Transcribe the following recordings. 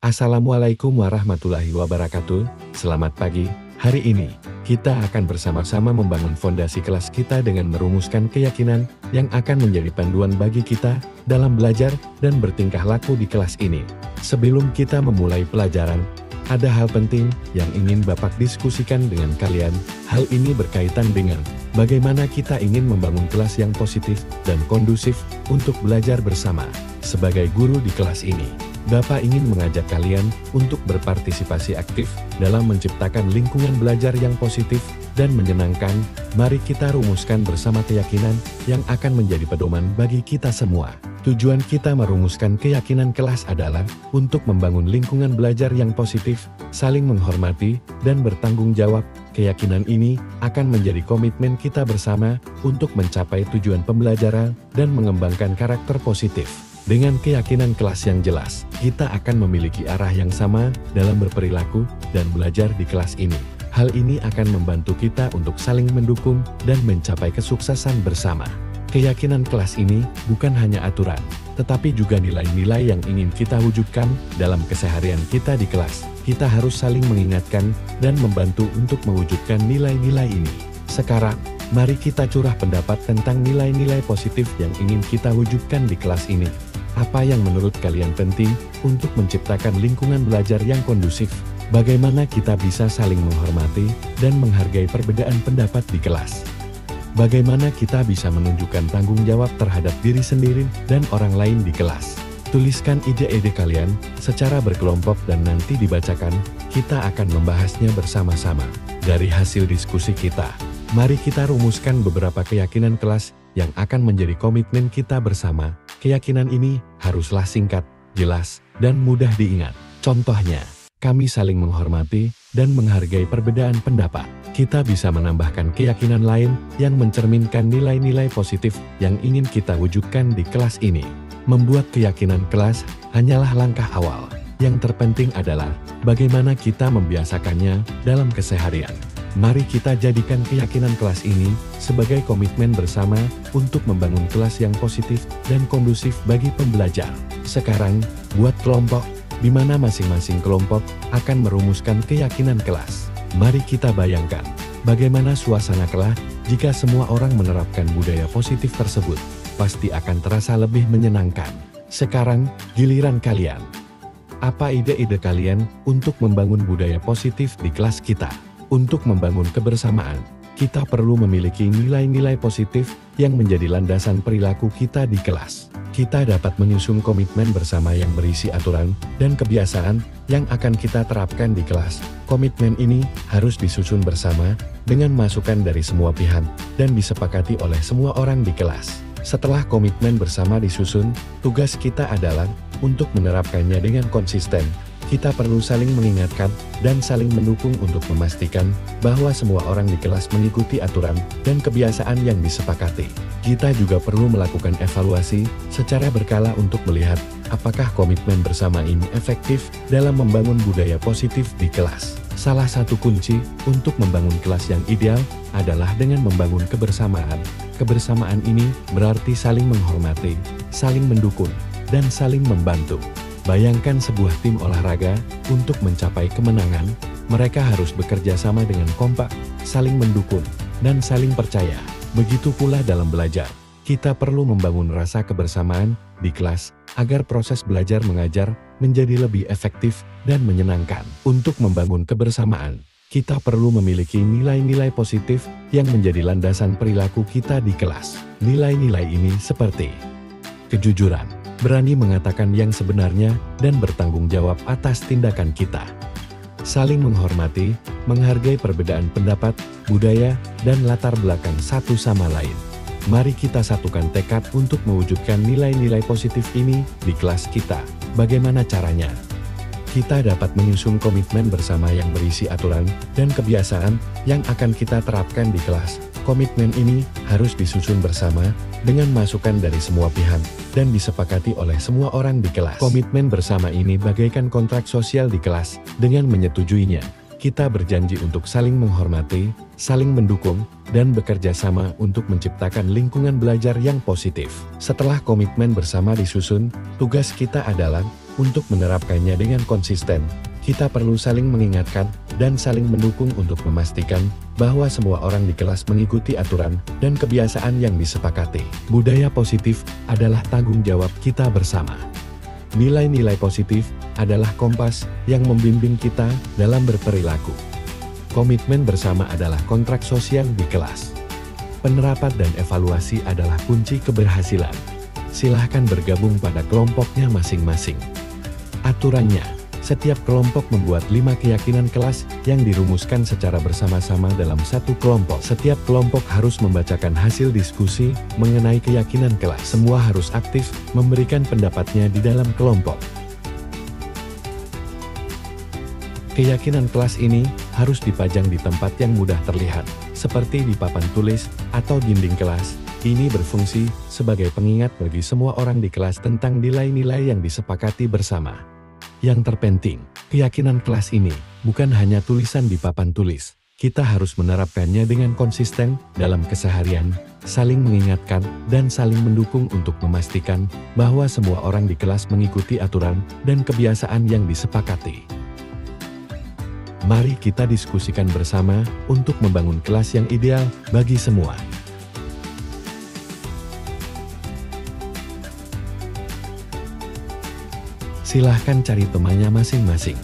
Assalamualaikum warahmatullahi wabarakatuh. Selamat pagi. Hari ini, kita akan bersama-sama membangun fondasi kelas kita dengan merumuskan keyakinan yang akan menjadi panduan bagi kita dalam belajar dan bertingkah laku di kelas ini. Sebelum kita memulai pelajaran, ada hal penting yang ingin Bapak diskusikan dengan kalian. Hal ini berkaitan dengan bagaimana kita ingin membangun kelas yang positif dan kondusif untuk belajar bersama. Sebagai guru di kelas ini, Bapak ingin mengajak kalian untuk berpartisipasi aktif dalam menciptakan lingkungan belajar yang positif dan menyenangkan. Mari kita rumuskan bersama keyakinan yang akan menjadi pedoman bagi kita semua. Tujuan kita merumuskan keyakinan kelas adalah untuk membangun lingkungan belajar yang positif, saling menghormati, dan bertanggung jawab. Keyakinan ini akan menjadi komitmen kita bersama untuk mencapai tujuan pembelajaran dan mengembangkan karakter positif. Dengan keyakinan kelas yang jelas, kita akan memiliki arah yang sama dalam berperilaku dan belajar di kelas ini. Hal ini akan membantu kita untuk saling mendukung dan mencapai kesuksesan bersama. Keyakinan kelas ini bukan hanya aturan, tetapi juga nilai-nilai yang ingin kita wujudkan dalam keseharian kita di kelas. Kita harus saling mengingatkan dan membantu untuk mewujudkan nilai-nilai ini. Sekarang, mari kita curah pendapat tentang nilai-nilai positif yang ingin kita wujudkan di kelas ini. Apa yang menurut kalian penting untuk menciptakan lingkungan belajar yang kondusif? Bagaimana kita bisa saling menghormati dan menghargai perbedaan pendapat di kelas? Bagaimana kita bisa menunjukkan tanggung jawab terhadap diri sendiri dan orang lain di kelas? Tuliskan ide-ide kalian secara berkelompok dan nanti dibacakan. Kita akan membahasnya bersama-sama. Dari hasil diskusi kita, mari kita rumuskan beberapa keyakinan kelas yang akan menjadi komitmen kita bersama. Keyakinan ini haruslah singkat, jelas, dan mudah diingat. Contohnya, kami saling menghormati dan menghargai perbedaan pendapat. Kita bisa menambahkan keyakinan lain yang mencerminkan nilai-nilai positif yang ingin kita wujudkan di kelas ini. Membuat keyakinan kelas hanyalah langkah awal. Yang terpenting adalah bagaimana kita membiasakannya dalam keseharian. Mari kita jadikan keyakinan kelas ini sebagai komitmen bersama untuk membangun kelas yang positif dan kondusif bagi pembelajar. Sekarang, buat kelompok, di mana masing-masing kelompok akan merumuskan keyakinan kelas. Mari kita bayangkan, bagaimana suasana kelas jika semua orang menerapkan budaya positif tersebut. Pasti akan terasa lebih menyenangkan. Sekarang, giliran kalian. Apa ide-ide kalian untuk membangun budaya positif di kelas kita? Untuk membangun kebersamaan, kita perlu memiliki nilai-nilai positif yang menjadi landasan perilaku kita di kelas. Kita dapat menyusun komitmen bersama yang berisi aturan dan kebiasaan yang akan kita terapkan di kelas. Komitmen ini harus disusun bersama dengan masukan dari semua pihak dan disepakati oleh semua orang di kelas. Setelah komitmen bersama disusun, tugas kita adalah untuk menerapkannya dengan konsisten. Kita perlu saling mengingatkan dan saling mendukung untuk memastikan bahwa semua orang di kelas mengikuti aturan dan kebiasaan yang disepakati. Kita juga perlu melakukan evaluasi secara berkala untuk melihat apakah komitmen bersama ini efektif dalam membangun budaya positif di kelas. Salah satu kunci untuk membangun kelas yang ideal adalah dengan membangun kebersamaan. Kebersamaan ini berarti saling menghormati, saling mendukung, dan saling membantu. Bayangkan sebuah tim olahraga, untuk mencapai kemenangan, mereka harus bekerja sama dengan kompak, saling mendukung, dan saling percaya. Begitu pula dalam belajar, kita perlu membangun rasa kebersamaan di kelas, agar proses belajar mengajar menjadi lebih efektif dan menyenangkan. Untuk membangun kebersamaan, kita perlu memiliki nilai-nilai positif yang menjadi landasan perilaku kita di kelas. Nilai-nilai ini seperti kejujuran, berani mengatakan yang sebenarnya, dan bertanggung jawab atas tindakan kita. Saling menghormati, menghargai perbedaan pendapat, budaya, dan latar belakang satu sama lain. Mari kita satukan tekad untuk mewujudkan nilai-nilai positif ini di kelas kita. Bagaimana caranya? Kita dapat menyusun komitmen bersama yang berisi aturan dan kebiasaan yang akan kita terapkan di kelas. Komitmen ini harus disusun bersama dengan masukan dari semua pihak dan disepakati oleh semua orang di kelas. Komitmen bersama ini bagaikan kontrak sosial di kelas. Dengan menyetujuinya, kita berjanji untuk saling menghormati, saling mendukung, dan bekerja sama untuk menciptakan lingkungan belajar yang positif. Setelah komitmen bersama disusun, tugas kita adalah Untuk menerapkannya dengan konsisten, kita perlu saling mengingatkan dan saling mendukung untuk memastikan bahwa semua orang di kelas mengikuti aturan dan kebiasaan yang disepakati. Budaya positif adalah tanggung jawab kita bersama. Nilai-nilai positif adalah kompas yang membimbing kita dalam berperilaku. Komitmen bersama adalah kontrak sosial di kelas. Penerapan dan evaluasi adalah kunci keberhasilan. Silahkan bergabung pada kelompoknya masing-masing. Aturannya, setiap kelompok membuat 5 keyakinan kelas yang dirumuskan secara bersama-sama dalam satu kelompok. Setiap kelompok harus membacakan hasil diskusi mengenai keyakinan kelas. Semua harus aktif memberikan pendapatnya di dalam kelompok. Keyakinan kelas ini harus dipajang di tempat yang mudah terlihat, seperti di papan tulis atau dinding kelas. Ini berfungsi sebagai pengingat bagi semua orang di kelas tentang nilai-nilai yang disepakati bersama. Yang terpenting, keyakinan kelas ini bukan hanya tulisan di papan tulis. Kita harus menerapkannya dengan konsisten dalam keseharian, saling mengingatkan, dan saling mendukung untuk memastikan bahwa semua orang di kelas mengikuti aturan dan kebiasaan yang disepakati. Mari kita diskusikan bersama untuk membangun kelas yang ideal bagi semua. Silahkan cari temannya masing-masing.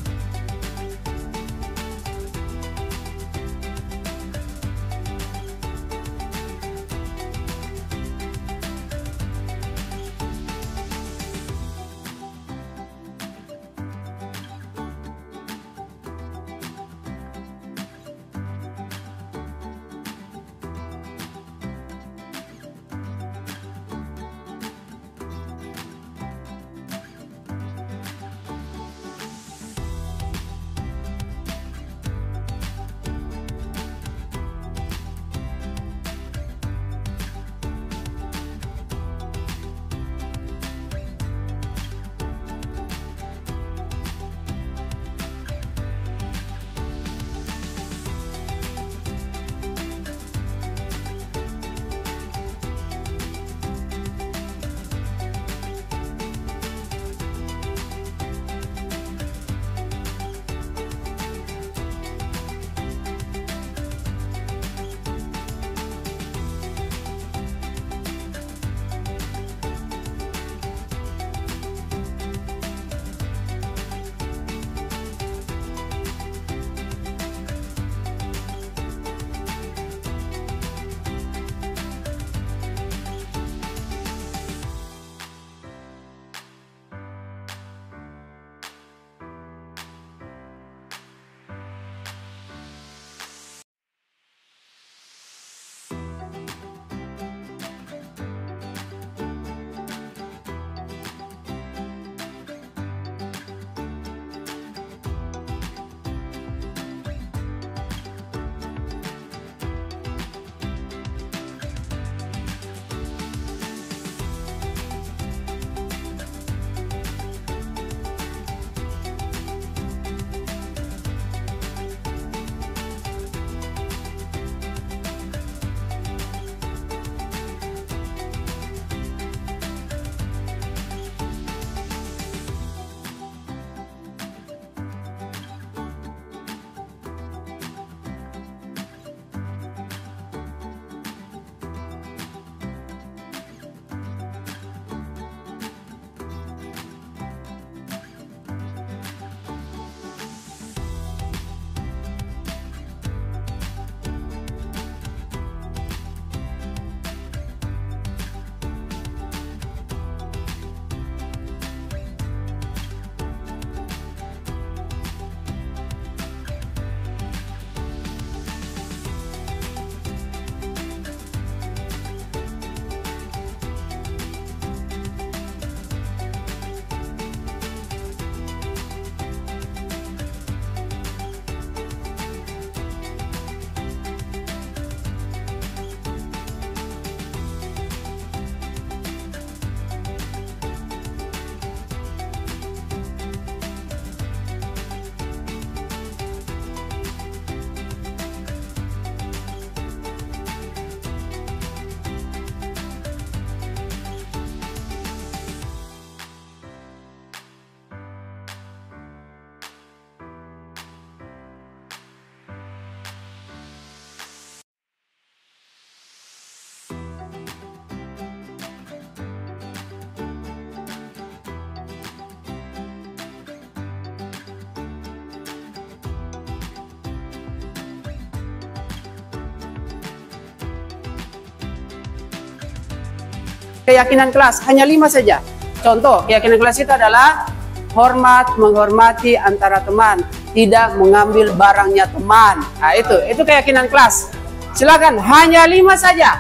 Keyakinan kelas hanya 5 saja. Contoh, keyakinan kelas itu adalah hormat, menghormati antara teman, tidak mengambil barangnya teman. Nah, itu keyakinan kelas. Silakan, hanya 5 saja.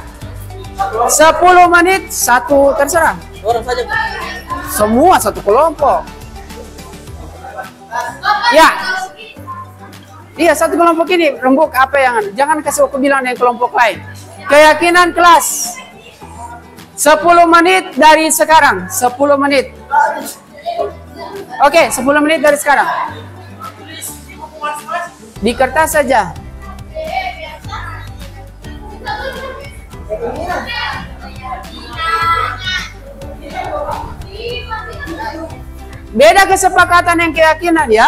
10 menit, satu terserah. Orang saja. Semua satu kelompok. Ya. Iya, satu kelompok ini rembuk apa yang jangan kasih aku bilang yang kelompok lain. Keyakinan kelas. 10 menit dari sekarang. 10 menit. Oke, 10 menit dari sekarang. Di kertas saja. Beda kesepakatan yang keyakinan ya.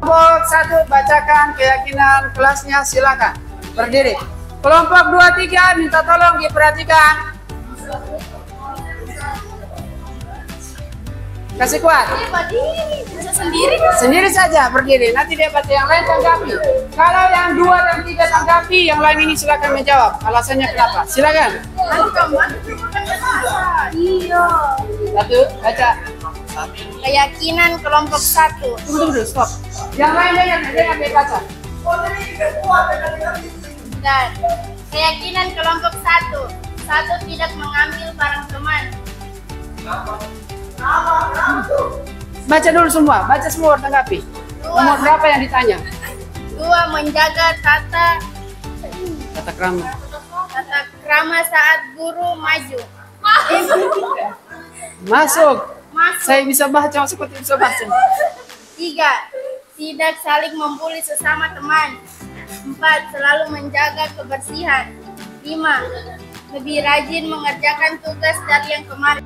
Kelompok 1 bacakan keyakinan kelasnya, silakan. Berdiri. Kelompok 2-3 minta tolong diperhatikan. Kasih kuat. Bisa sendiri. Sendiri saja berdiri. Nanti dia baca yang lain tanggapi. Kalau yang 2 dan 3 tanggapi, yang lain ini silakan menjawab. Alasannya kenapa? Silakan. Nanti kamu iya. Satu, baca. Keyakinan kelompok 1. Tunggu, stop. Yang lain jangan baca. Dan keyakinan kelompok 1. 1 tidak mengambil barang teman. Baca dulu semua, baca semua tanggapi. Nomor berapa yang ditanya? 2 menjaga tata krama saat guru maju. Masuk. Masuk. Saya bisa baca seperti bisa baca. 3 tidak saling membuli sesama teman. 4 selalu menjaga kebersihan. 5 lebih rajin mengerjakan tugas dari yang kemarin.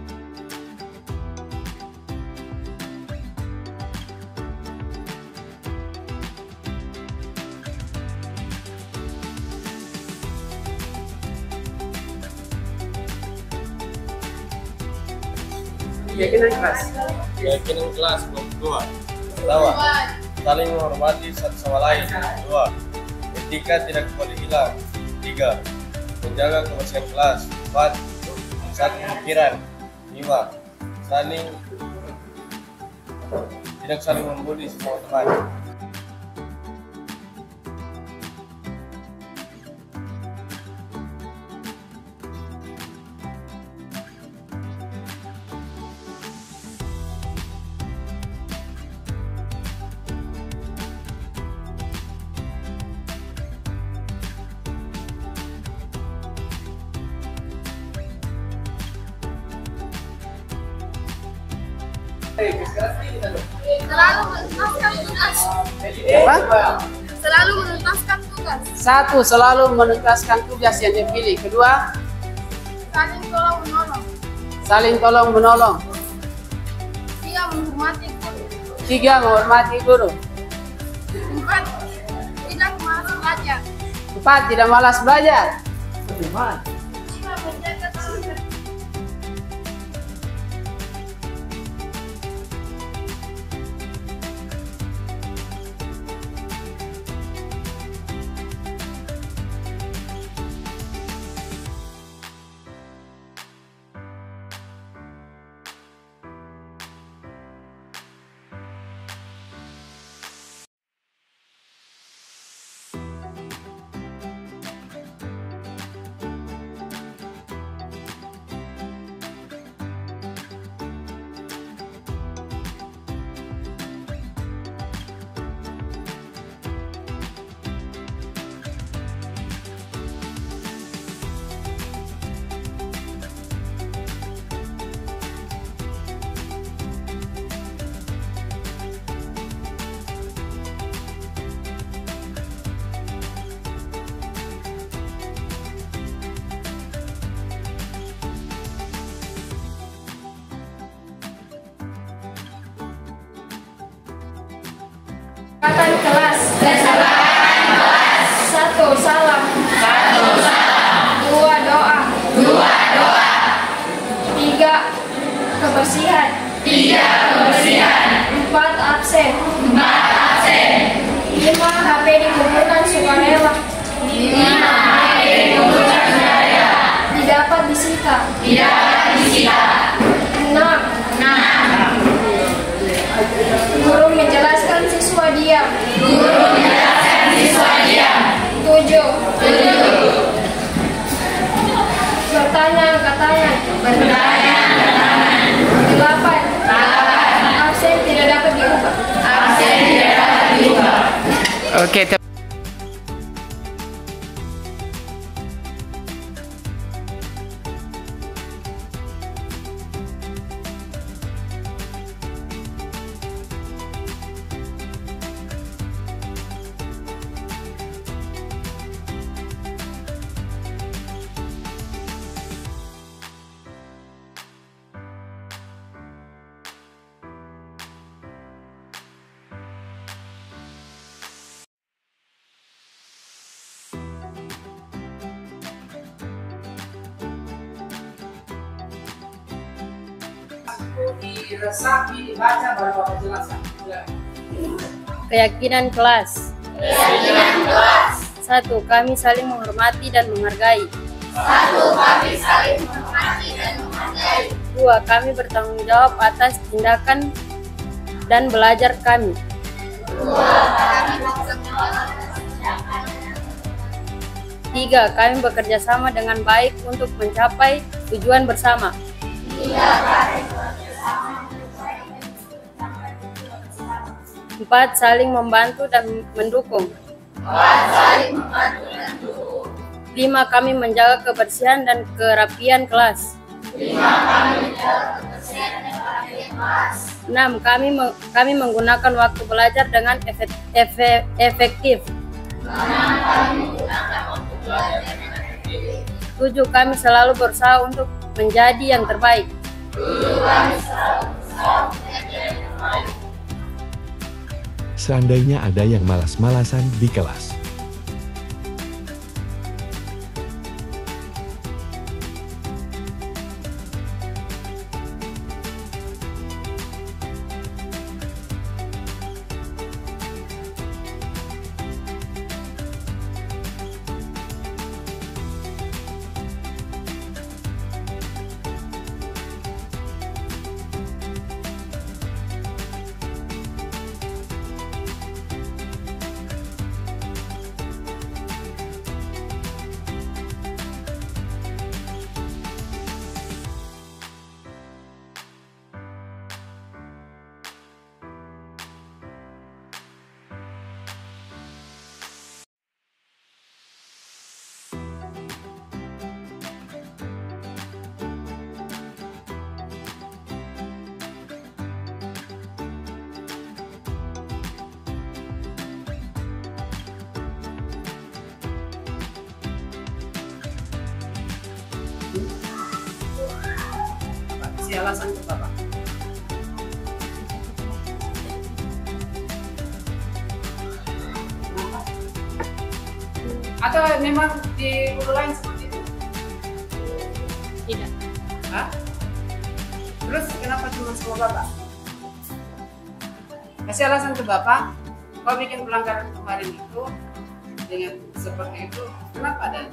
Keyakinan kelas. Keyakinan kelas kedua. Pertama, saling menghormati satu sama lain. 2. Etika tidak boleh hilang. 3. Menjaga kebersihan kelas. 4. Satu pemikiran. 5. Tidak saling membuli semua teman. Selalu menuntaskan tugas. Apa? Selalu menuntaskan tugas. 1. Selalu menuntaskan tugas yang dipilih. 2. Saling tolong menolong. Saling tolong menolong. 3 menghormati guru. 3. Menghormati guru. 4 tidak malas belajar. 4. Tidak malas belajar. 5 menjaga kebersihan. Kesepakatan kelas. 1 salam. 2 doa. 3 kebersihan. 4 absen. 5 HP dikumpulkan sukarela. Tidak dapat disita. 6 guru menjelaskan siswa diam. 7 bertanya katanya. 8 absen tidak dapat diubah. Oke. diresapi, dibaca, baru Bapak jelaskan. Keyakinan kelas. 1. Kami saling menghormati dan menghargai. 2. Kami bertanggung jawab atas tindakan dan belajar kami. 3. Kami bekerja sama dengan baik untuk mencapai tujuan bersama. 4. Saling membantu dan mendukung. 5. Kami menjaga kebersihan dan kerapian kelas. 6. Kami menggunakan waktu belajar dengan efektif. 7. Kami selalu berusaha untuk menjadi yang terbaik. Seandainya ada yang malas-malasan di kelas, kasih alasan ke Bapak. Atau memang di guru lain seperti itu? Tidak. Hah? Terus kenapa cuma sama Bapak? Kasih alasan ke Bapak, kau bikin pelanggaran kemarin itu dengan seperti itu, kenapa? Dan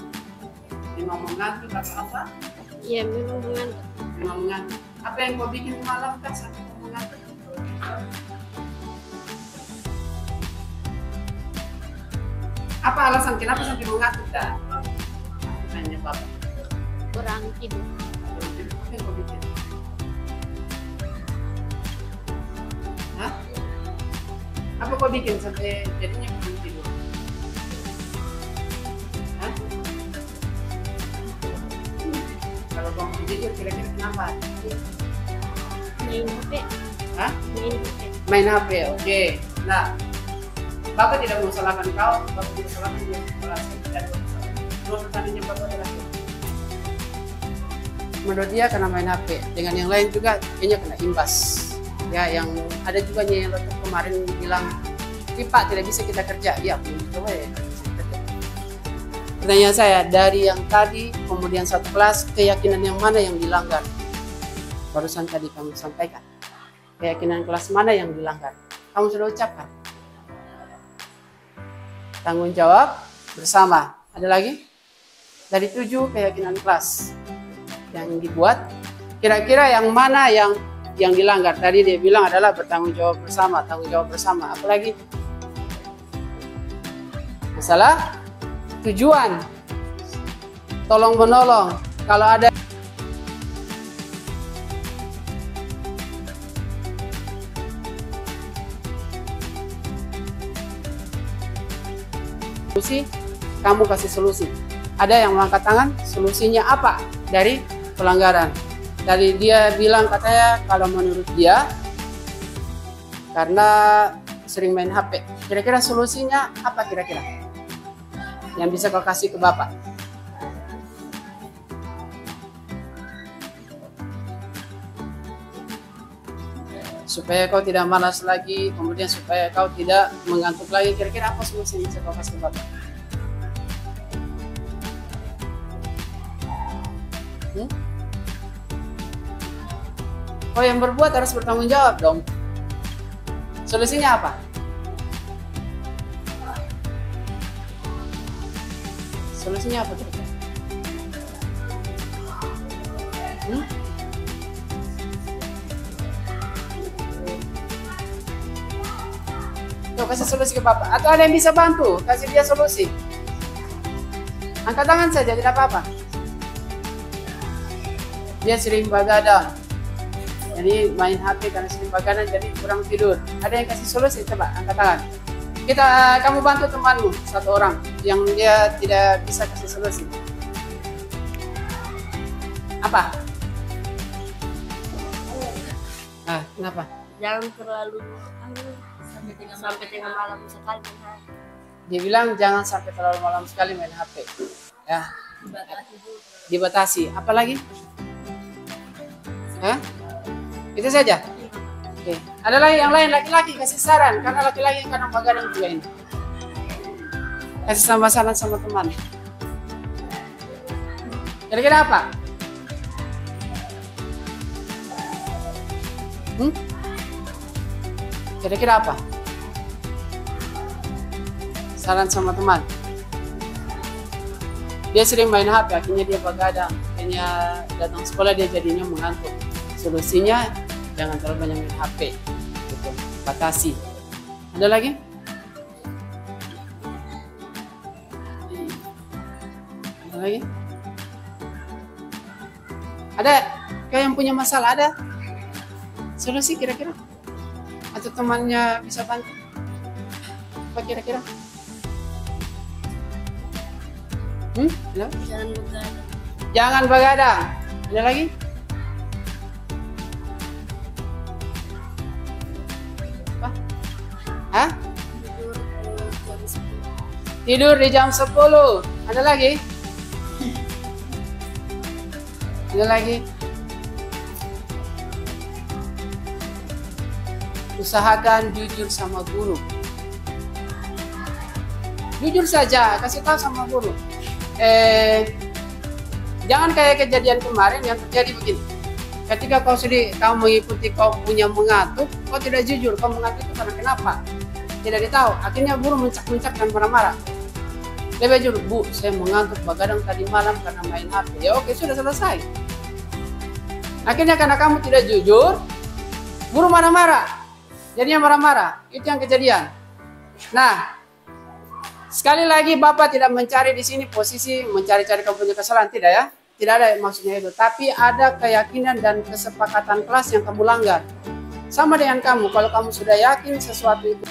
memang mengantuk atau apa? Iya, memang mengantuk. Memang mengantuk. Apa yang kau bikin malam kan sampai kau mengantuk? Apa alasan kenapa sampai mengantuk? Dan tanya Bapak. Kurang tidur. Apa yang kau bikin? Hah? Apa kau bikin sampai jadinya kurang tidur? Hah? Kalau kau mau jujur kira-kira kenapa? Main HP. Hah? Main HP. Main HP, oke. Nah, Bapak tidak mau salahkan kau, Bapak tidak salahkan dia kelas dan dua pertanyaan Bapak adalah menurut dia karena main HP, dengan yang lain juga kayaknya kena imbas. Ya, yang ada juga yang kemarin bilang, Pak tidak bisa kita kerja. Ya, belum coba ya. Pertanyaan saya, dari yang tadi, kemudian satu kelas, keyakinan yang mana yang dilanggar? Barusan tadi kamu sampaikan. Keyakinan kelas mana yang dilanggar? Kamu sudah ucapkan. Tanggung jawab bersama. Ada lagi? Dari 7 keyakinan kelas yang dibuat, kira-kira yang mana yang dilanggar? Tadi dia bilang adalah bertanggung jawab bersama, tanggung jawab bersama. Apalagi? Masalah tujuan, tolong menolong. Kalau ada solusi, kamu kasih solusi. Ada yang mengangkat tangan, solusinya apa dari pelanggaran? Tadi dia bilang katanya kalau menurut dia karena sering main HP. Kira-kira solusinya apa kira-kira? Yang bisa kau kasih ke Bapak? Supaya kau tidak malas lagi, kemudian supaya kau tidak mengantuk lagi. Kira-kira apa solusi yang bisa kau kasih ke Bapak? Kau yang berbuat harus bertanggung jawab dong. Solusinya apa? Solusinya apa kira-kira? Tuh, kasih solusi ke Bapak. Atau ada yang bisa bantu? Kasih dia solusi. Angkat tangan saja, tidak apa-apa. Dia sering begadang. Jadi main HP karena sering begadang, jadi kurang tidur. Ada yang kasih solusi? Coba angkat tangan. Kamu bantu temanmu, satu orang yang dia tidak bisa kasih solusi. Apa? Kenapa? Jangan terlalu sampai tengah malam sekali main HP. Dia bilang jangan sampai terlalu malam sekali main HP. Ya. Dibatasi. Apa lagi? Itu saja. Oke. Ada lagi yang lain, laki-laki kasih saran karena laki-laki yang kadang begadang juga ini. Kasih tambah saran sama teman. Kira-kira apa? Kira-kira apa? Saran sama teman. Dia sering main HP, akhirnya dia begadang. Akhirnya datang sekolah dia jadinya mengantuk. Solusinya jangan terlalu banyak main HP. Gitu. Batasi. Ada lagi? Ada lagi? Ada? Kayak yang punya masalah ada? Solusi kira-kira? Atau temannya bisa bantu? Apa kira-kira? Jangan begadang. Jangan begadang. Ada lagi? Apa? Hah? Tidur di jam 10. Ada lagi? Ada lagi? Usahakan jujur sama guru. Jujur saja, kasih tahu sama guru. Jangan kayak kejadian kemarin yang terjadi begini. Ketika kamu mengikuti kau punya mengatuk, kau tidak jujur. Kau mengatuk itu karena kenapa? Tidak ditahu. Akhirnya guru mencak-mencak dan marah-marah. Lebih jujur, Bu, saya mengantuk begadang tadi malam karena main HP. Ya oke, sudah selesai. Akhirnya karena kamu tidak jujur, guru marah-marah. Jadinya marah-marah. Itu yang kejadian. Nah, sekali lagi Bapak tidak mencari di sini posisi mencari-cari kamu punya kesalahan, tidak ya? Tidak ada maksudnya itu. Tapi ada keyakinan dan kesepakatan kelas yang kamu langgar. Sama dengan kamu, kalau kamu sudah yakin sesuatu itu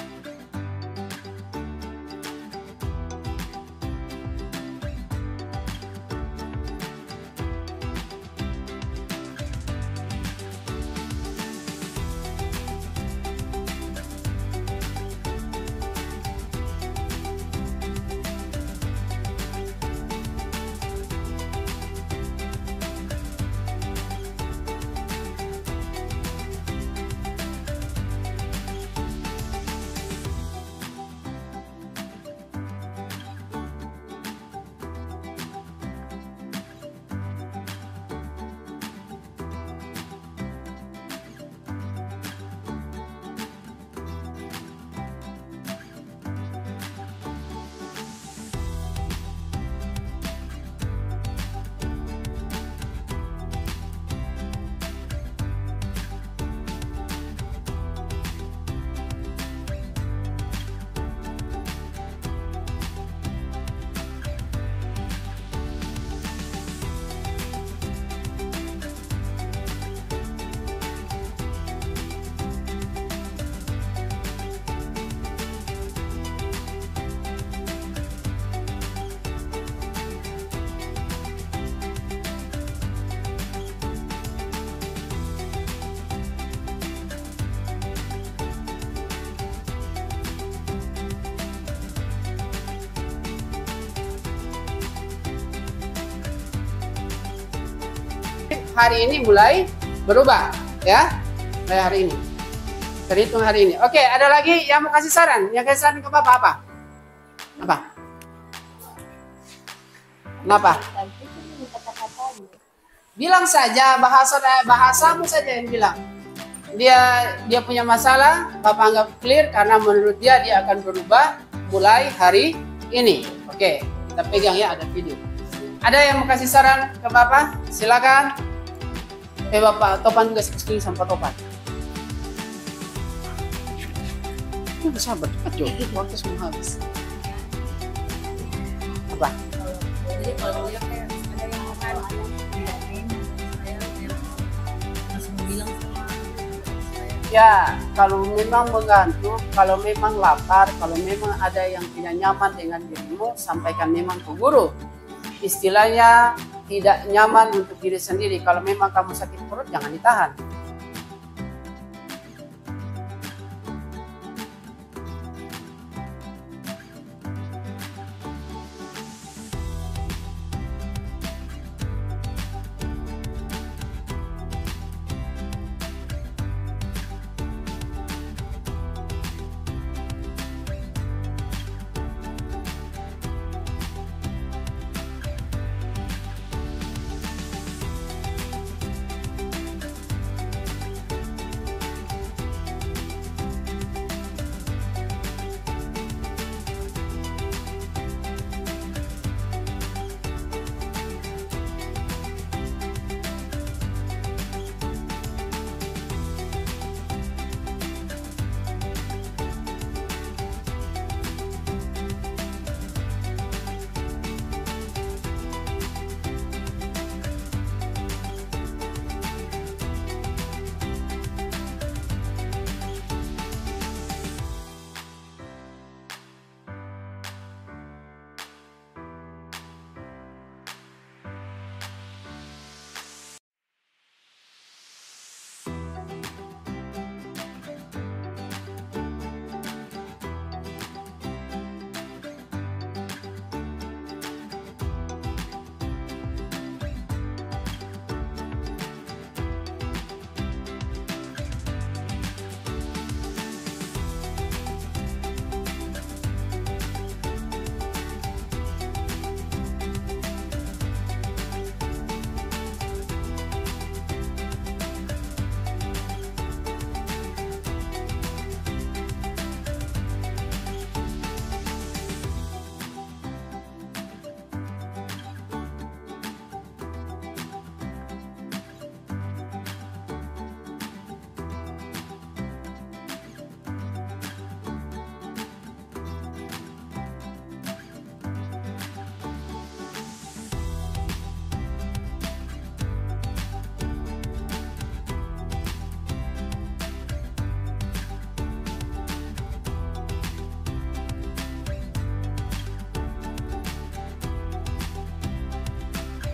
hari ini mulai berubah, ya. Mulai hari ini. Terhitung hari ini. Oke, ada lagi yang mau kasih saran? Yang kasih saran ke Bapak apa? Apa? Kenapa? Bilang saja, bahasamu saja yang bilang. dia punya masalah, Bapak anggap clear karena menurut dia akan berubah mulai hari ini. Oke, kita pegang ya, ada video. Ada yang mau kasih saran ke Bapak? Silakan. Bapak Topan juga sekali sama Topan. Ini sabar, cepat Jo, waktu semua habis. Apa? Jadi kalau dia kayak ada yang makan tidak main, saya langsung bilang sama saya. Ya, kalau memang mengantuk, kalau memang lapar, kalau memang ada yang tidak nyaman dengan dirimu, sampaikan memang ke guru. Istilahnya tidak nyaman untuk diri sendiri. Kalau memang kamu sakit perut, jangan ditahan.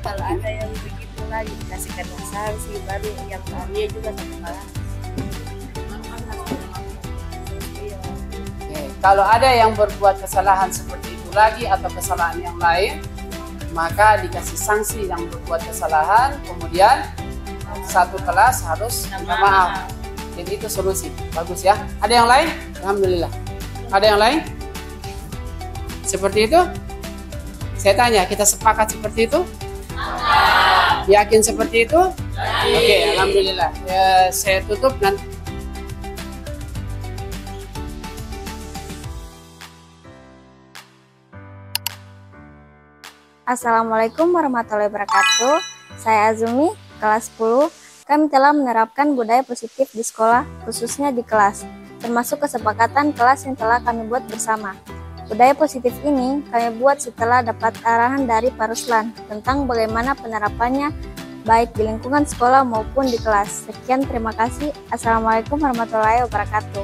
Kalau ada yang begitu lagi dikasih kena sanksi, baru yang dia juga satu kelas. Oke, kalau ada yang berbuat kesalahan seperti itu lagi atau kesalahan yang lain, maka dikasih sanksi yang berbuat kesalahan, kemudian satu kelas harus minta maaf. Jadi itu solusi, bagus ya. Ada yang lain? Alhamdulillah. Ada yang lain? Seperti itu? Saya tanya, kita sepakat seperti itu? Yakin seperti itu? Oke, alhamdulillah. Ya, saya tutup nanti. Assalamualaikum warahmatullahi wabarakatuh. Saya Azumi, kelas 10. Kami telah menerapkan budaya positif di sekolah, khususnya di kelas, termasuk kesepakatan kelas yang telah kami buat bersama. Budaya positif ini kami buat setelah dapat arahan dari Pak Ruslan tentang bagaimana penerapannya baik di lingkungan sekolah maupun di kelas. Sekian, terima kasih. Assalamualaikum warahmatullahi wabarakatuh.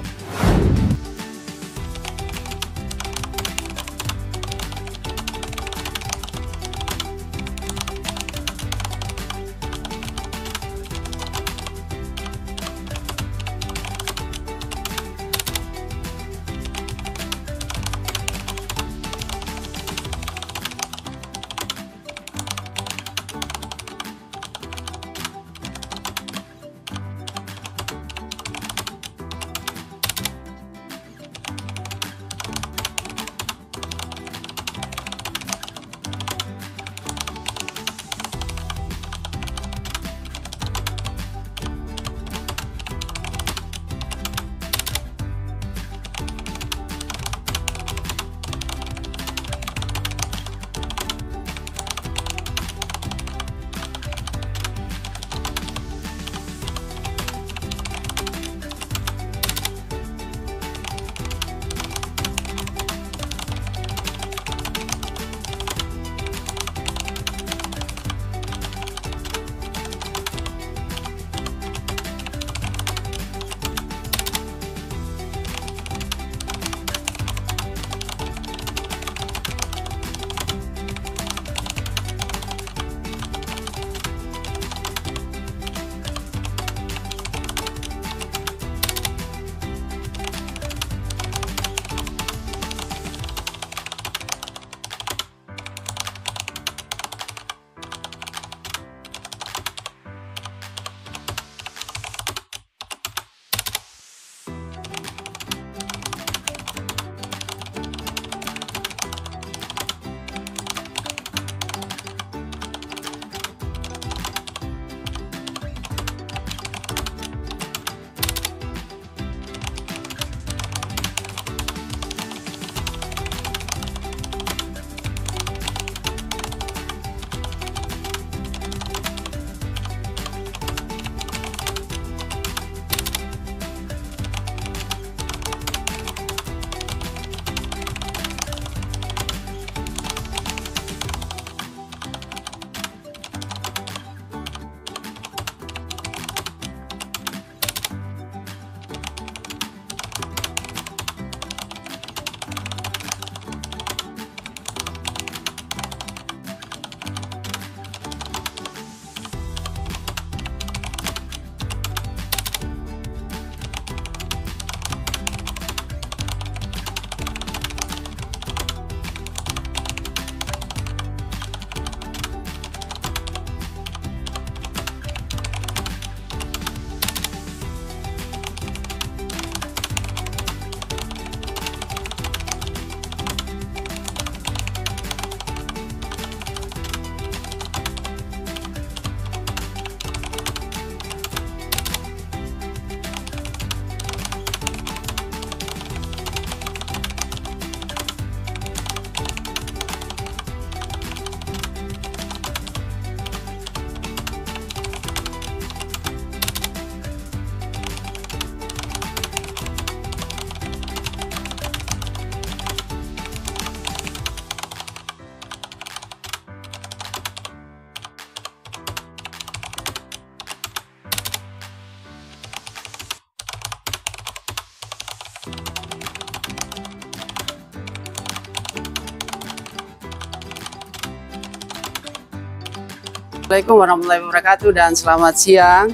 Assalamualaikum warahmatullahi wabarakatuh dan selamat siang.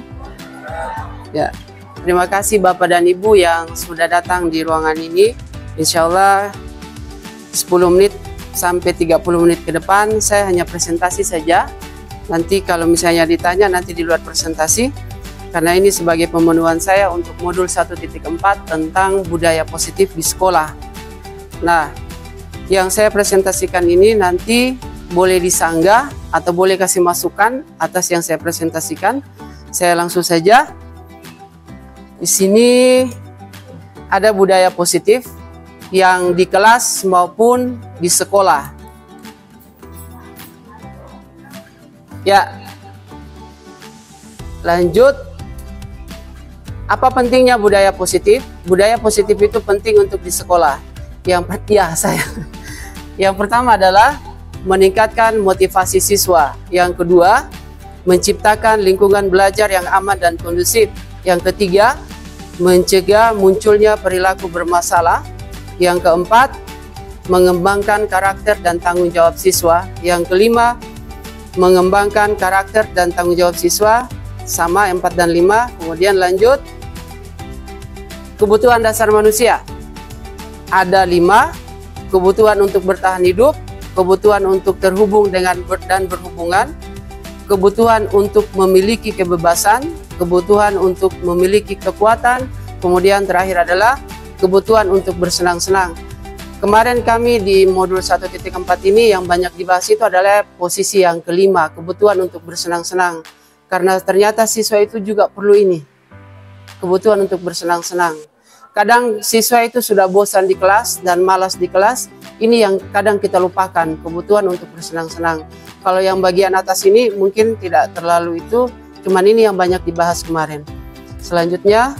Ya, terima kasih Bapak dan Ibu yang sudah datang di ruangan ini. Insya Allah 10 menit sampai 30 menit ke depan saya hanya presentasi saja. Nanti kalau misalnya ditanya nanti di luar presentasi. Karena ini sebagai pemenuhan saya untuk modul 1.4 tentang budaya positif di sekolah. Nah, yang saya presentasikan ini nanti boleh disanggah atau boleh kasih masukan atas yang saya presentasikan. Saya langsung saja. Di sini ada budaya positif yang di kelas maupun di sekolah. Ya. Lanjut. Apa pentingnya budaya positif? Budaya positif itu penting untuk di sekolah. Yang pertama adalah meningkatkan motivasi siswa. Yang kedua, menciptakan lingkungan belajar yang aman dan kondusif. Yang ketiga, mencegah munculnya perilaku bermasalah. Yang keempat, mengembangkan karakter dan tanggung jawab siswa. Yang kelima, mengembangkan karakter dan tanggung jawab siswa. Sama 4 dan 5. Kemudian lanjut, kebutuhan dasar manusia. Ada 5, kebutuhan untuk bertahan hidup, kebutuhan untuk terhubung dan berhubungan, kebutuhan untuk memiliki kebebasan, kebutuhan untuk memiliki kekuatan, kemudian terakhir adalah kebutuhan untuk bersenang-senang. Kemarin kami di modul 1.4 ini yang banyak dibahas itu adalah posisi yang kelima, kebutuhan untuk bersenang-senang. Karena ternyata siswa itu juga perlu ini, kebutuhan untuk bersenang-senang. Kadang siswa itu sudah bosan di kelas dan malas di kelas. Ini yang kadang kita lupakan, kebutuhan untuk bersenang-senang. Kalau yang bagian atas ini mungkin tidak terlalu itu, cuman ini yang banyak dibahas kemarin. Selanjutnya,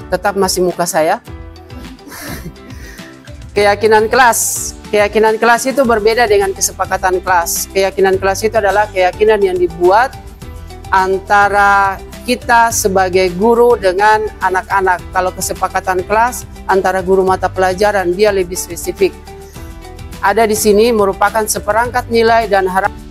tetap masih muka saya. Keyakinan kelas. Keyakinan kelas itu berbeda dengan kesepakatan kelas. Keyakinan kelas itu adalah keyakinan yang dibuat antara kita sebagai guru dengan anak-anak. Kalau kesepakatan kelas antara guru mata pelajaran, dia lebih spesifik. Ada di sini merupakan seperangkat nilai dan harapan.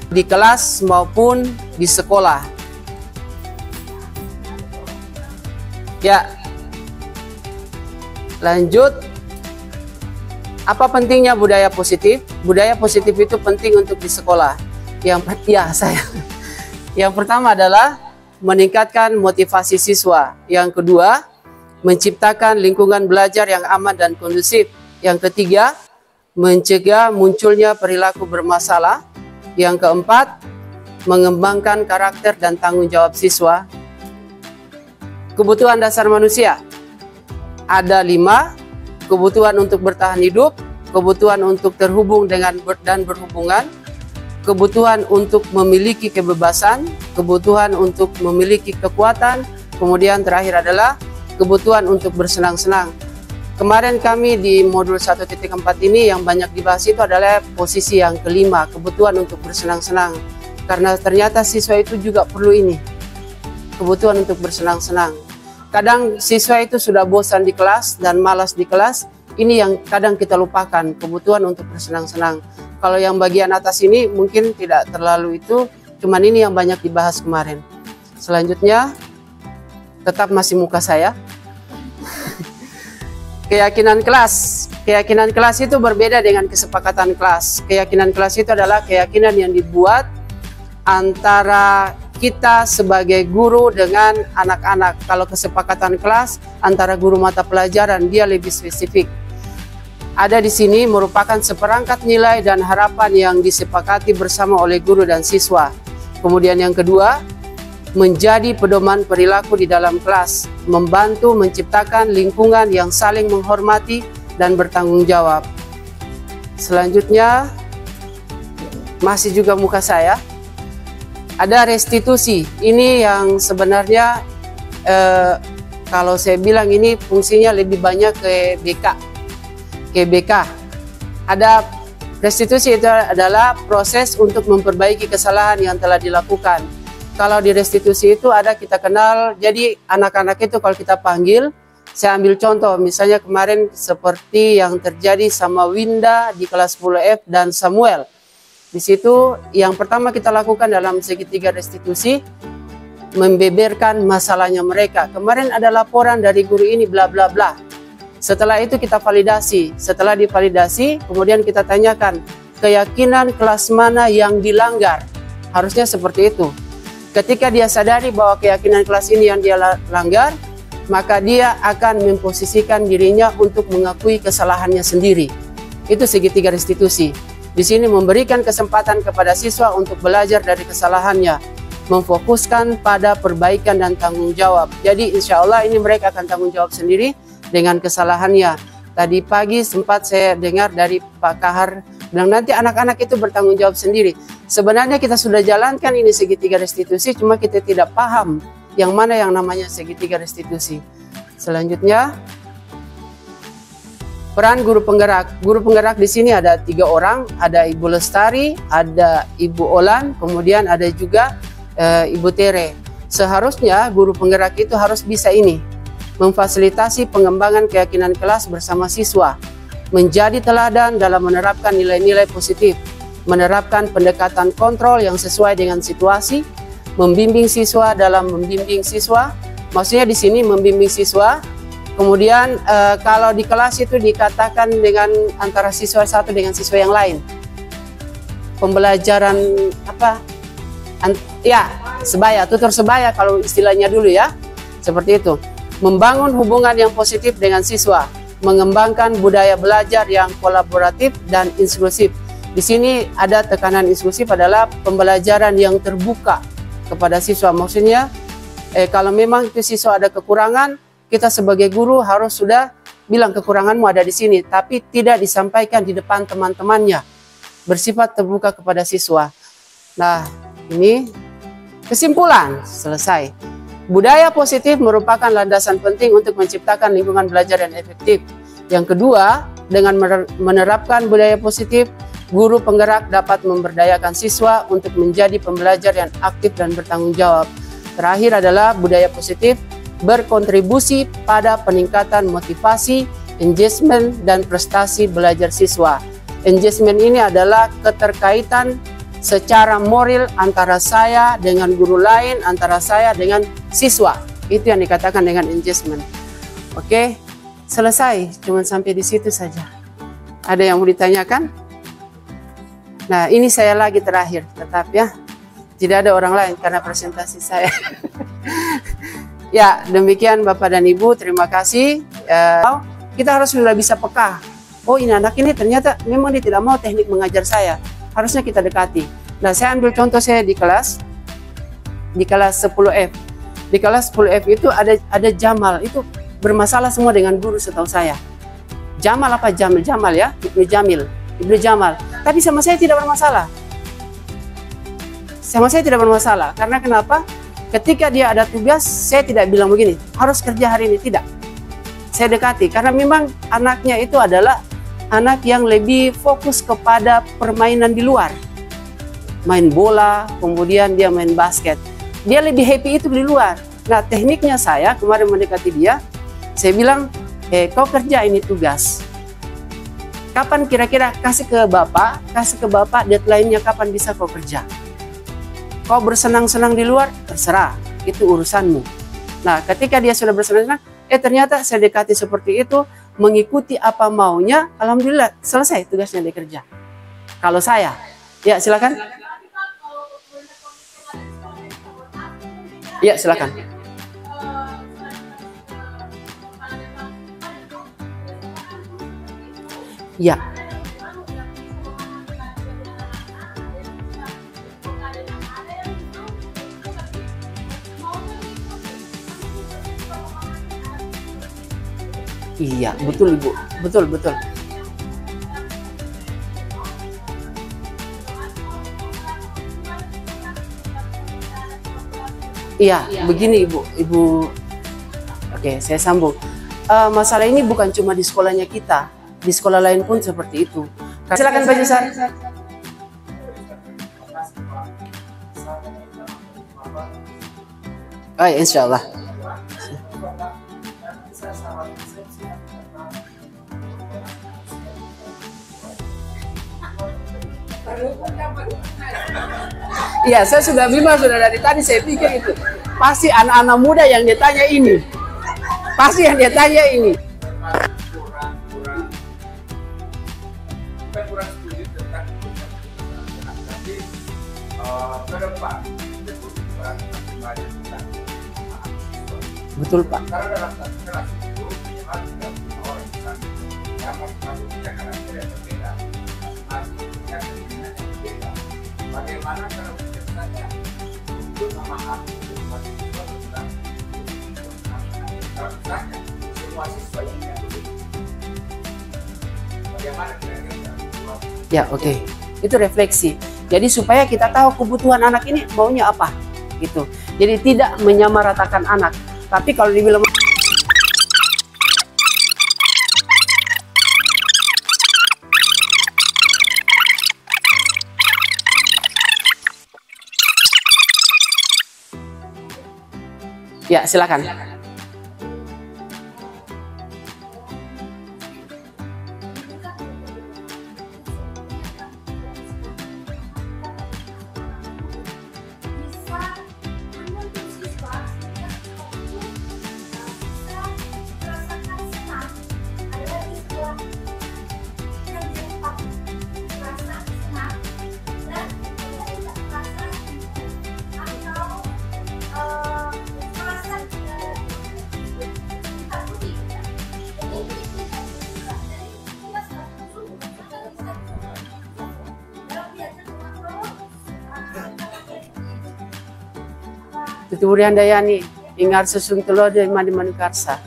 Di kelas maupun di sekolah. Ya. Lanjut. Apa pentingnya budaya positif? Budaya positif itu penting untuk di sekolah. Yang pertama adalah meningkatkan motivasi siswa. Yang kedua, menciptakan lingkungan belajar yang aman dan kondusif. Yang ketiga, mencegah munculnya perilaku bermasalah. Yang keempat, mengembangkan karakter dan tanggung jawab siswa. Kebutuhan dasar manusia. Ada 5, kebutuhan untuk bertahan hidup, kebutuhan untuk terhubung dan berhubungan, kebutuhan untuk memiliki kebebasan, kebutuhan untuk memiliki kekuatan, kemudian terakhir adalah kebutuhan untuk bersenang-senang. Kemarin kami di modul 1.4 ini yang banyak dibahas itu adalah posisi yang kelima, kebutuhan untuk bersenang-senang. Karena ternyata siswa itu juga perlu ini, kebutuhan untuk bersenang-senang. Kadang siswa itu sudah bosan di kelas dan malas di kelas, ini yang kadang kita lupakan, kebutuhan untuk bersenang-senang. Kalau yang bagian atas ini mungkin tidak terlalu itu, cuman ini yang banyak dibahas kemarin. Selanjutnya, tetap masih muka saya. Keyakinan kelas. Keyakinan kelas itu berbeda dengan kesepakatan kelas. Keyakinan kelas itu adalah keyakinan yang dibuat antara kita sebagai guru dengan anak-anak. Kalau kesepakatan kelas antara guru mata pelajaran, dia lebih spesifik. Ada di sini merupakan seperangkat nilai dan harapan yang disepakati bersama oleh guru dan siswa. Kemudian yang kedua, menjadi pedoman perilaku di dalam kelas, membantu menciptakan lingkungan yang saling menghormati dan bertanggung jawab. Selanjutnya, masih juga muka saya, ada restitusi. Ini yang sebenarnya kalau saya bilang ini fungsinya lebih banyak ke BK. Ada restitusi, itu adalah proses untuk memperbaiki kesalahan yang telah dilakukan. Kalau di restitusi itu ada kita kenal, jadi anak-anak itu kalau kita panggil, saya ambil contoh, misalnya kemarin seperti yang terjadi sama Winda di kelas 10F dan Samuel. Di situ yang pertama kita lakukan dalam segitiga restitusi, membeberkan masalahnya mereka. Kemarin ada laporan dari guru ini bla bla bla. Setelah itu kita validasi. Setelah divalidasi, kemudian kita tanyakan keyakinan kelas mana yang dilanggar. Harusnya seperti itu. Ketika dia sadari bahwa keyakinan kelas ini yang dia langgar, maka dia akan memposisikan dirinya untuk mengakui kesalahannya sendiri. Itu segitiga restitusi. Di sini memberikan kesempatan kepada siswa untuk belajar dari kesalahannya, memfokuskan pada perbaikan dan tanggung jawab. Jadi insya Allah ini mereka akan tanggung jawab sendiri dengan kesalahannya. Tadi pagi sempat saya dengar dari Pak Kahar bilang nanti anak-anak itu bertanggung jawab sendiri. Sebenarnya kita sudah jalankan ini segitiga restitusi, cuma kita tidak paham yang mana yang namanya segitiga restitusi. Selanjutnya, peran guru penggerak. Guru penggerak di sini ada 3 orang, ada Ibu Lestari, ada Ibu Olan, kemudian ada juga Ibu Tere. Seharusnya guru penggerak itu harus bisa ini, memfasilitasi pengembangan keyakinan kelas bersama siswa, menjadi teladan dalam menerapkan nilai-nilai positif, menerapkan pendekatan kontrol yang sesuai dengan situasi, membimbing siswa dalam membimbing siswa. Maksudnya di sini membimbing siswa. Kemudian kalau di kelas itu dikatakan dengan antara siswa satu dengan siswa yang lain. Pembelajaran apa? Sebaya, tutur sebaya kalau istilahnya dulu ya. Seperti itu. Membangun hubungan yang positif dengan siswa, mengembangkan budaya belajar yang kolaboratif dan inklusif. Di sini ada tekanan inklusif adalah pembelajaran yang terbuka kepada siswa. Maksudnya kalau memang itu siswa ada kekurangan, kita sebagai guru harus sudah bilang kekuranganmu ada di sini, tapi tidak disampaikan di depan teman-temannya. Bersifat terbuka kepada siswa. Nah, ini kesimpulan, selesai. Budaya positif merupakan landasan penting untuk menciptakan lingkungan belajar yang efektif. Yang kedua, dengan menerapkan budaya positif, guru penggerak dapat memberdayakan siswa untuk menjadi pembelajar yang aktif dan bertanggung jawab. Terakhir adalah budaya positif berkontribusi pada peningkatan motivasi, engagement, dan prestasi belajar siswa. Engagement ini adalah keterkaitan secara moral antara saya dengan guru lain, antara saya dengan siswa. Itu yang dikatakan dengan engagement. Oke, selesai. Cuma sampai di situ saja. Ada yang mau ditanyakan? Nah, ini saya lagi terakhir, tetap ya. Tidak ada orang lain karena presentasi saya. Ya, demikian Bapak dan Ibu, terima kasih. Kita harus sudah bisa peka. Oh, ini anak ini ternyata memang dia tidak mau teknik mengajar saya. Harusnya kita dekati. Nah, saya ambil contoh saya di kelas 10F. Di kelas 10F itu ada Jamal, itu bermasalah semua dengan guru setahu saya. Jamal apa Jamil? Jamal ya, Ibnu Jamal. Tapi sama saya tidak bermasalah. Sama saya tidak bermasalah. Karena kenapa? Ketika dia ada tugas, saya tidak bilang begini, harus kerja hari ini, tidak. Saya dekati, karena memang anaknya itu adalah anak yang lebih fokus kepada permainan di luar. Main bola, kemudian dia main basket. Dia lebih happy itu di luar. Nah, tekniknya saya kemarin mendekati dia, saya bilang, kau kerja ini tugas. Kapan kira-kira kasih ke bapak deadline-nya kapan bisa kau kerja. Kau bersenang-senang di luar, terserah, itu urusanmu. Nah, ketika dia sudah bersenang-senang, ternyata saya dekati seperti itu, mengikuti apa maunya, alhamdulillah selesai tugasnya dia kerja. Kalau saya, ya silakan. Iya, silakan. Ya. Iya, betul Ibu. Betul, betul. Iya, begini Ibu. Oke, saya sambung. Masalah ini bukan cuma di sekolahnya kita, di sekolah lain pun seperti itu. Silakan Pak Jasan. Oh, insya Allah. Iya, saya sudah bilang sudah dari tadi, saya pikir itu pasti anak-anak muda yang dia tanya ini. Pasti yang dia tanya ini. Kurang setuju tentang tapi ke depan itu kurang banyak tentang Betul Pak. karena dalam satu kelas itu minimal 30 orang yang masing-masing punya karakter yang berbeda, masing-masing punya keinginan yang berbeda. Bagaimana kalau biasanya untuk memahami mahasiswa tentang kalau misalnya semua siswa ini yang berbeda, bagaimana kira-kira? Ya, oke. Itu refleksi. Jadi supaya kita tahu kebutuhan anak ini maunya apa, gitu. Jadi tidak menyamaratakan anak. Tapi kalau dibilang ya, silakan. Tutuburi Handayani, ingat susun telur dari mandi manukarsa.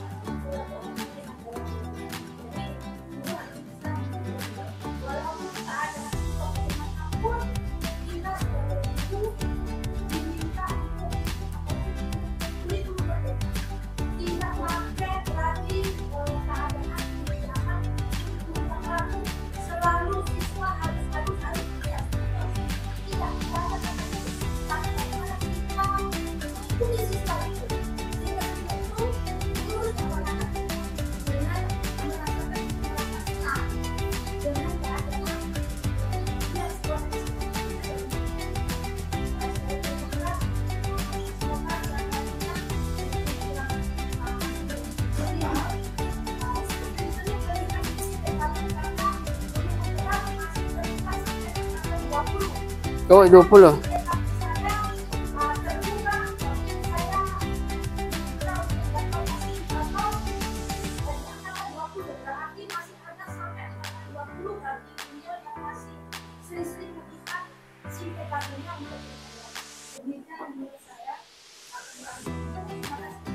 Oh, 20.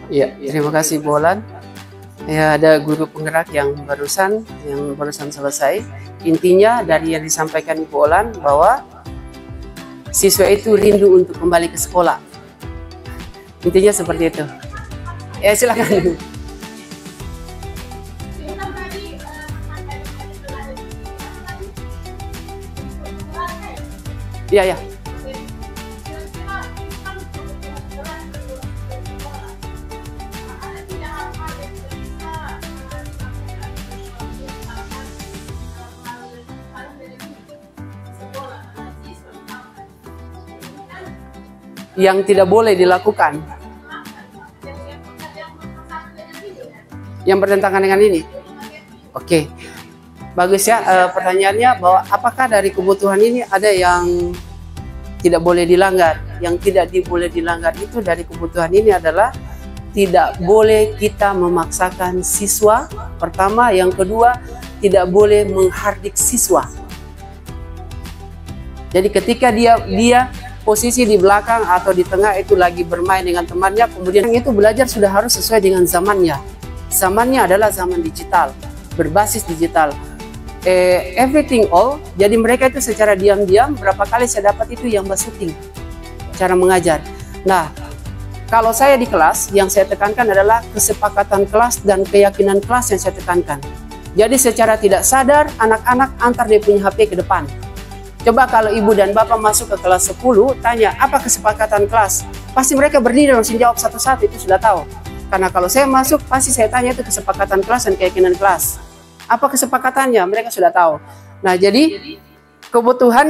Ya, terima kasih Bu Olan. Ya, ada guru penggerak yang barusan selesai. Intinya dari yang disampaikan Ibu Olan bahwa siswa itu rindu untuk kembali ke sekolah. Intinya seperti itu. Ya, silakan. Iya, ya. Yang tidak boleh dilakukan, yang bertentangan dengan ini. Oke, bagus ya. Pertanyaannya bahwa apakah dari kebutuhan ini ada yang tidak boleh dilanggar? yang tidak boleh dilanggar itu dari kebutuhan ini adalah tidak boleh kita memaksakan siswa. Pertama, yang kedua, tidak boleh menghardik siswa. Jadi ketika dia posisi di belakang atau di tengah itu lagi bermain dengan temannya, kemudian itu belajar sudah harus sesuai dengan zamannya. Zamannya adalah zaman digital, berbasis digital. Everything all, jadi mereka itu secara diam-diam, berapa kali saya dapat itu yang shooting cara mengajar. Nah, kalau saya di kelas, yang saya tekankan adalah kesepakatan kelas dan keyakinan kelas yang saya tekankan. Jadi secara tidak sadar, anak-anak antar dia punya HP ke depan. Coba kalau ibu dan bapak masuk ke kelas 10, tanya, apa kesepakatan kelas? Pasti mereka berdiri langsung jawab satu-satu, itu sudah tahu. Karena kalau saya masuk, pasti saya tanya itu kesepakatan kelas dan keyakinan kelas. Apa kesepakatannya? Mereka sudah tahu. Nah, jadi kebutuhan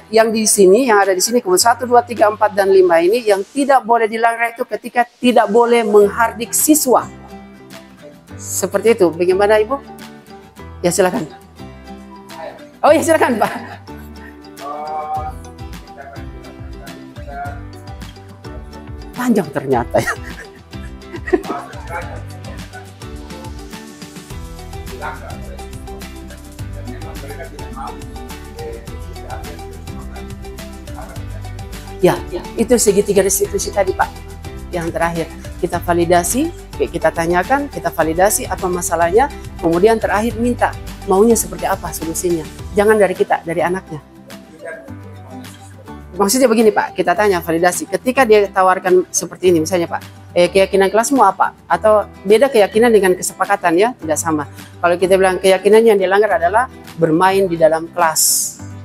yang di sini, yang ada di sini, kebutuhan 1, 2, 3, 4, dan 5 ini yang tidak boleh dilanggar itu ketika tidak boleh menghardik siswa. Seperti itu. Bagaimana Ibu? Ya silakan. Oh ya silakan Pak. Panjang ternyata ya. Ya, itu segitiga restitusi tadi Pak. Yang terakhir, kita validasi, kita tanyakan, kita validasi apa masalahnya, kemudian terakhir minta maunya seperti apa solusinya. Jangan dari kita, dari anaknya. Maksudnya begini Pak, kita tanya validasi. Ketika dia tawarkan seperti ini, misalnya Pak, keyakinan kelasmu apa? Atau beda keyakinan dengan kesepakatan ya, tidak sama. Kalau kita bilang keyakinan yang dilanggar adalah bermain di dalam kelas.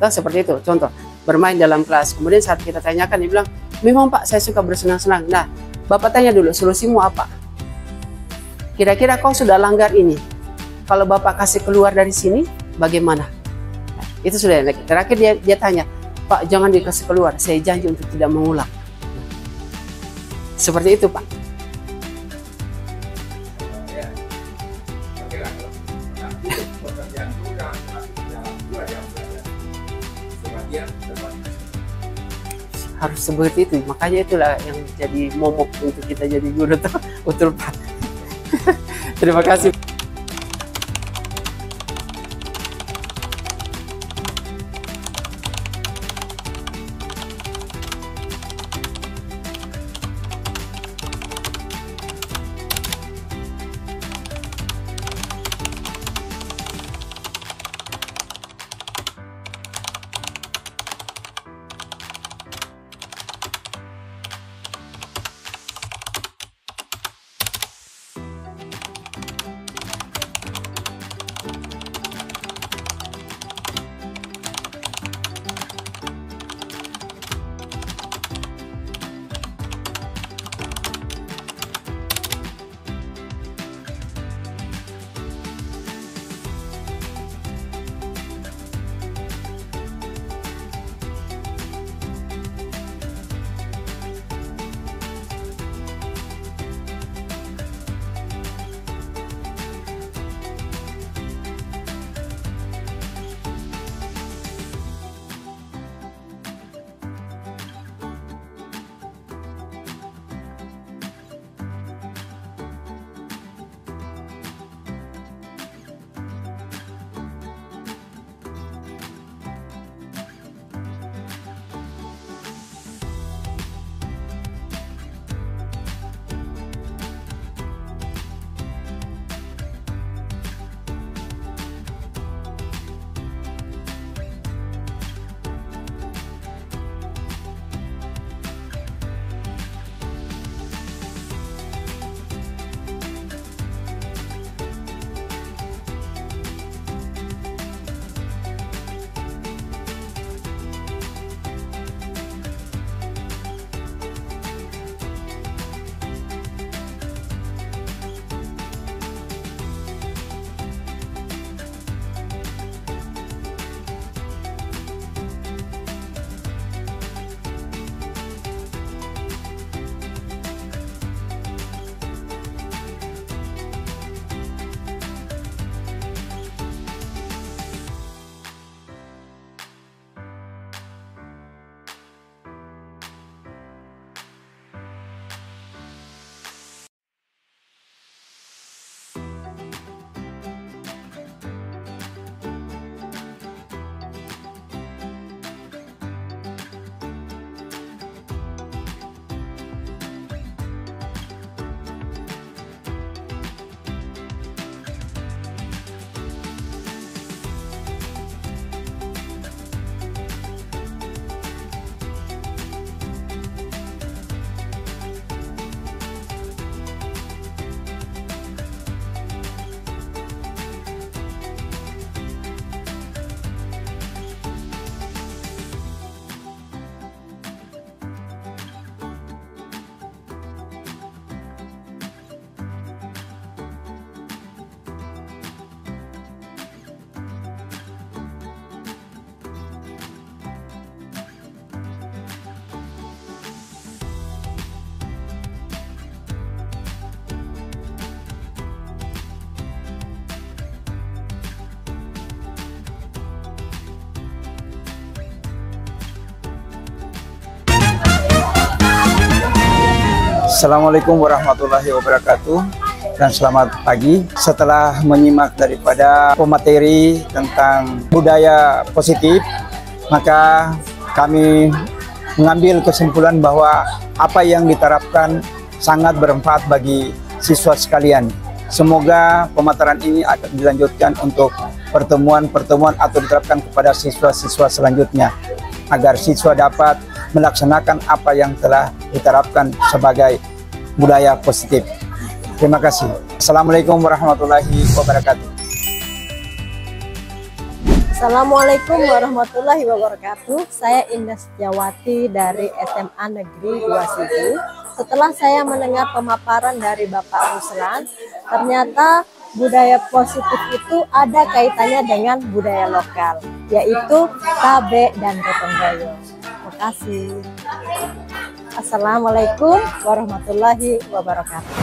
Nah, seperti itu, contoh. Bermain dalam kelas. Kemudian saat kita tanyakan, dia bilang, memang Pak, saya suka bersenang-senang. Nah, Bapak tanya dulu, solusimu apa? Kira-kira kau sudah langgar ini. Kalau Bapak kasih keluar dari sini, bagaimana? Nah, itu sudah. Terakhir dia tanya, Pak, jangan dikasih keluar. Saya janji untuk tidak mengulang. Seperti itu, Pak. Harus seperti itu, makanya itulah yang jadi momok untuk kita jadi guru. Betul Pak. Terima kasih. Assalamualaikum warahmatullahi wabarakatuh dan selamat pagi. Setelah menyimak daripada pemateri tentang budaya positif, maka kami mengambil kesimpulan bahwa apa yang diterapkan sangat bermanfaat bagi siswa sekalian. Semoga pemaparan ini akan dilanjutkan untuk pertemuan-pertemuan atau diterapkan kepada siswa-siswa selanjutnya, agar siswa dapat melaksanakan apa yang telah diterapkan sebagai budaya positif. Terima kasih. Assalamualaikum warahmatullahi wabarakatuh. Assalamualaikum warahmatullahi wabarakatuh. Saya Indah Setiawati dari SMA Negeri 2 Sibu. Setelah saya mendengar pemaparan dari Bapak Ruslan, ternyata budaya positif itu ada kaitannya dengan budaya lokal, yaitu KB dan gotong royong. Terima kasih. Assalamualaikum warahmatullahi wabarakatuh.